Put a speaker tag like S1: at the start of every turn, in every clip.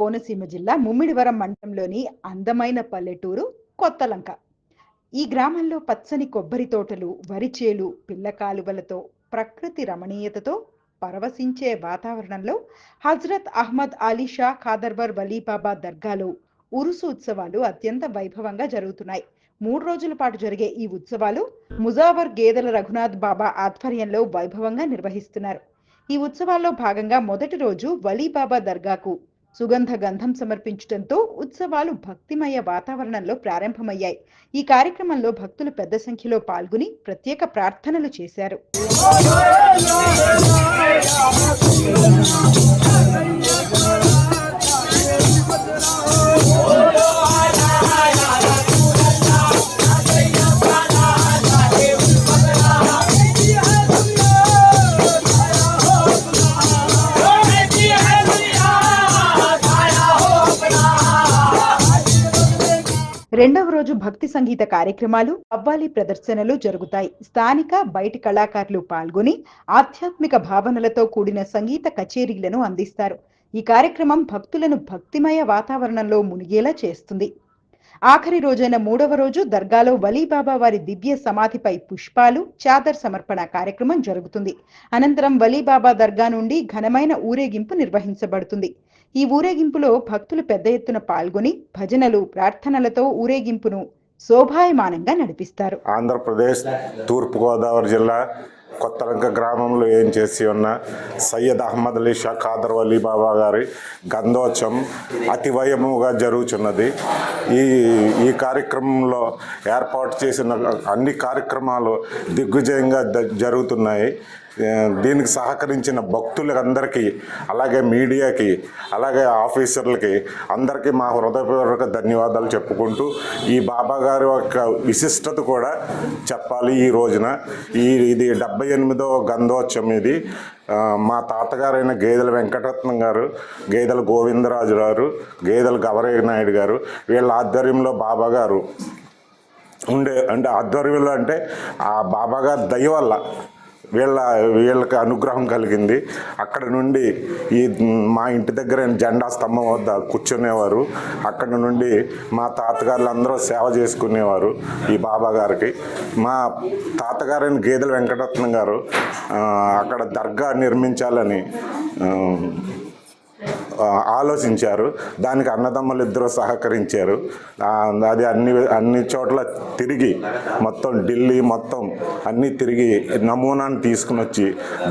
S1: కోనసీమ జిల్లా ముమ్మిడివరం మండలంలోని అందమైన పల్లెటూరు కొత్తలంక. ఈ గ్రామంలో పచ్చని కొబ్బరి తోటలు, వరి చేలు, పిల్ల కాలువలతో, ప్రకృతి రమణీయతతో పరవశించే వాతావరణంలో హజ్రత్ అహ్మద్ అలీ షా ఖాదర్వర్ వలీబాబా దర్గాలో ఉరుసు ఉత్సవాలు అత్యంత వైభవంగా జరుగుతున్నాయి. 3 రోజుల పాటు జరిగే ఈ ఉత్సవాలు ముజావర్ గేదెల రఘునాథ్ బాబా ఆధ్వర్యంలో వైభవంగా నిర్వహిస్తున్నారు. ఈ ఉత్సవాల్లో భాగంగా మొదటి రోజు వలీబాబా దర్గాకు సుగంధ గంధం సమర్పించడంతో ఉత్సవాలు భక్తిమయ వాతావరణంలో ప్రారంభమయ్యాయి. ఈ కార్యక్రమంలో భక్తులు పెద్ద సంఖ్యలో పాల్గొని ప్రత్యేక ప్రార్థనలు చేశారు. రెండవ రోజు భక్తి సంగీత కార్యక్రమాలు, కవ్వాలి ప్రదర్శనలు జరుగుతాయి. స్థానిక బయటి కళాకారులు పాల్గొని ఆధ్యాత్మిక భావనలతో కూడిన సంగీత కచేరీలను అందిస్తారు. ఈ కార్యక్రమం భక్తులను భక్తిమయ వాతావరణంలో మునిగేలా చేస్తుంది. ఆఖరి రోజైన 3వ రోజు దర్గాలో వలీబాబా వారి దివ్య సమాధిపై పుష్పాలు, చాదర్ సమర్పణ కార్యక్రమం జరుగుతుంది. అనంతరం వలీబాబా దర్గా నుండి ఘనమైన ఊరేగింపు నిర్వహించబడుతుంది. ఈ ఊరేగింపులో భక్తులు పెద్ద ఎత్తున పాల్గొని భజనలు, ప్రార్థనలతో ఊరేగింపును శోభాయమానంగా నడిపిస్తారు.
S2: ఆంధ్రప్రదేశ్ తూర్పుగోదావరి జిల్లా కొత్తలంక గ్రామంలో ఏం చేసి ఉన్న సయ్యద్ అహ్మద్ అలీ షా ఖాదర్ వలీ బాబా గారి గంధోత్సవం అతి వైభవంగా జరుగుతున్నది. ఈ కార్యక్రమంలో ఏర్పాటు చేసిన అన్ని కార్యక్రమాలు దిగ్విజయంగా జరుగుతున్నాయి. దీనికి సహకరించిన భక్తులందరికీ, అలాగే మీడియాకి, అలాగే ఆఫీసర్లకి అందరికీ మా హృదయపూర్వక ధన్యవాదాలు చెప్పుకుంటూ ఈ బాబా గారి యొక్క విశిష్టత కూడా చెప్పాలి. ఈ రోజున ఇది 78వ గంధోత్సవం. ఇది మా తాతగారైన గేదెల వెంకటరత్నం గారు, గేదెల గోవిందరాజు గారు, గేదెల గవరయ్య నాయుడు గారు వీళ్ళ ఆధ్వర్యంలో బాబా గారు అంటే ఆధ్వర్యంలో అంటే ఆ బాబా గారి దయ వల్ల వీళ్ళకి అనుగ్రహం కలిగింది. అక్కడ నుండి మా ఇంటి దగ్గర జెండా స్తంభం వద్ద కూర్చునేవారు. అక్కడ నుండి మా తాతగారులందరూ సేవ చేసుకునేవారు ఈ బాబా గారికి. మా తాతగారైన గేదెల వెంకటరత్నం గారు అక్కడ దర్గా నిర్మించాలని ఆలోచించారు. దానికి అన్నదమ్ములు ఇద్దరు సహకరించారు. అది అన్ని చోట్ల తిరిగి మొత్తం ఢిల్లీ మొత్తం అన్నీ తిరిగి నమూనాను తీసుకుని వచ్చి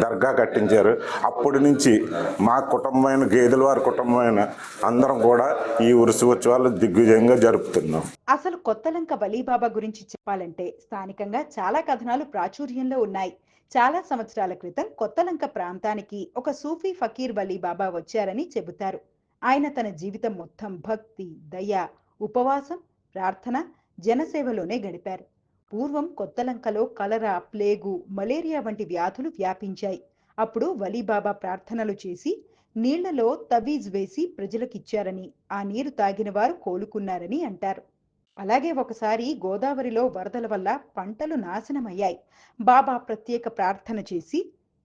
S2: దర్గా కట్టించారు. అప్పటి నుంచి మా కుటుంబమైన గేదెల వారి కుటుంబమైన అందరం కూడా ఈ ఉరుసు ఉత్సవాలు దిగ్విజయంగా జరుపుతున్నాం.
S1: అసలు కొత్తలంక వలీబాబా గురించి చెప్పాలంటే స్థానికంగా చాలా కథనాలు ప్రాచుర్యంలో ఉన్నాయి. చాలా సంవత్సరాల క్రితం కొత్తలంక ప్రాంతానికి ఒక సూఫీ ఫకీర్ వలీబాబా వచ్చారని చెబుతారు. ఆయన తన జీవితం మొత్తం భక్తి, దయ, ఉపవాసం, ప్రార్థన, జనసేవలోనే గడిపారు. పూర్వం కొత్తలంకలో కలరా, ప్లేగు, మలేరియా వంటి వ్యాధులు వ్యాపించాయి. అప్పుడు వలీబాబా ప్రార్థనలు చేసి నీళ్లలో తవీజ్ వేసి ప్రజలకిచ్చారని, ఆ నీరు తాగిన వారు కోలుకున్నారని అంటారు. అలాగే ఒకసారి గోదావరిలో వరదల వల్ల పంటలు నాశనమయ్యాయి. బాబా ప్రత్యేక ప్రార్థన చేసి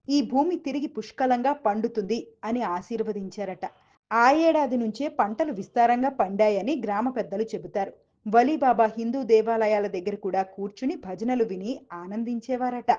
S1: ఈ భూమి తిరిగి పుష్కలంగా పండుతుంది అని ఆశీర్వదించారట. ఆ ఏడాది నుంచే పంటలు విస్తారంగా పండాయని గ్రామ పెద్దలు చెబుతారు. వలీబాబా హిందూ దేవాలయాల దగ్గర కూడా కూర్చుని భజనలు విని ఆనందించేవారట.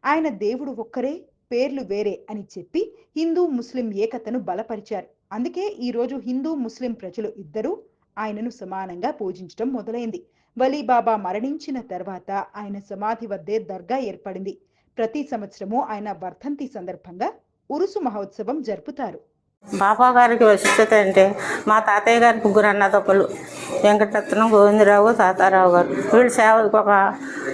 S1: ఆయన దేవుడు ఒక్కరే, పేర్లు వేరే అని చెప్పి హిందూ ముస్లిం ఏకతను బలపరిచారు. అందుకే ఈరోజు హిందూ ముస్లిం ప్రజలు ఇద్దరూ ఆయనను సమానంగా పూజించడం మొదలైంది. వలీబాబా మరణించిన తర్వాత ఆయన సమాధి వద్దే దర్గా ఏర్పడింది. ప్రతి సంవత్సరము ఆయన వర్ధంతి సందర్భంగా ఉరుసు మహోత్సవం జరుపుతారు.
S3: బాబా గారికి విశిష్టత అంటే మా తాతయ్య గారి 3 అన్నదమ్ములు, వెంకటరత్నం, గోవిందరావు, తాతారావు గారు. వీళ్ళు సేవకు ఒక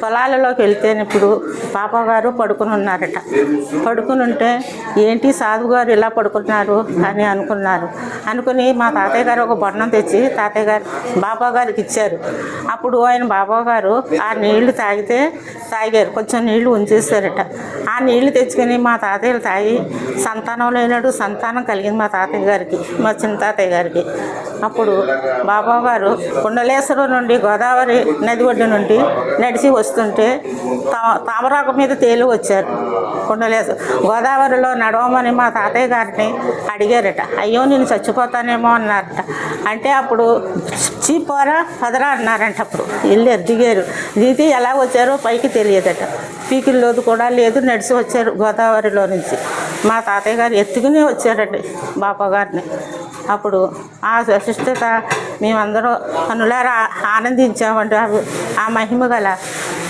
S3: పొలాలలోకి వెళ్తేనప్పుడు బాబా గారు పడుకుని ఉన్నారట. పడుకుని ఉంటే ఏంటి సాధువు గారు ఇలా పడుకున్నారు అని అనుకుని మా తాతయ్య గారు ఒక బొన్నం తెచ్చి తాతయ్య గారు బాబా గారికి ఇచ్చారు. అప్పుడు ఆయన బాబా గారు ఆ నీళ్లు తాగారు. కొంచెం నీళ్లు ఉంచేస్తారట. ఆ నీళ్లు తెచ్చుకొని మా తాతయ్యలు తాగి సంతానం లేనాడు సంతానం కలిగింది. మా తాతయ్య గారికి, మా చిన్న తాతయ్య గారికి. అప్పుడు బాబా గారు కుండలేశ్వరం నుండి గోదావరి నది ఒడ్డు నుండి నడిచి వస్తుంటే తామరాకు మీద తేలి వచ్చారు. గోదావరిలో నడవమని మా తాతయ్య గారిని అడిగారట. అయ్యో నేను చచ్చిపోతానేమో అన్నారట. అంటే అప్పుడు చీపోరా పదరా అన్నారంట. అప్పుడు వెళ్ళారు, దిగారు. దిగి ఎలా వచ్చారో పైకి తెలియదట. పీకిల్లోది కూడా లేదు, నడిచి వచ్చారు గోదావరిలో నుంచి. మా తాతయ్య గారు ఎత్తుకుని వచ్చారండి బాబా గారిని. అప్పుడు ఆ విశిష్టత మేమందరం కనులారా ఆనందించామండి. ఆ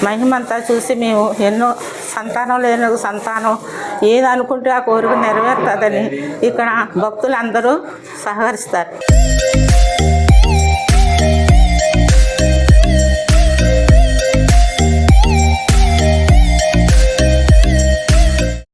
S3: మహిమంతా చూసి మేము ఎన్నో సంతానం లేని సంతానం ఏది అనుకుంటే ఆ కోరిక నెరవేరుతుందని ఇక్కడ భక్తులందరూ సహకరిస్తారు.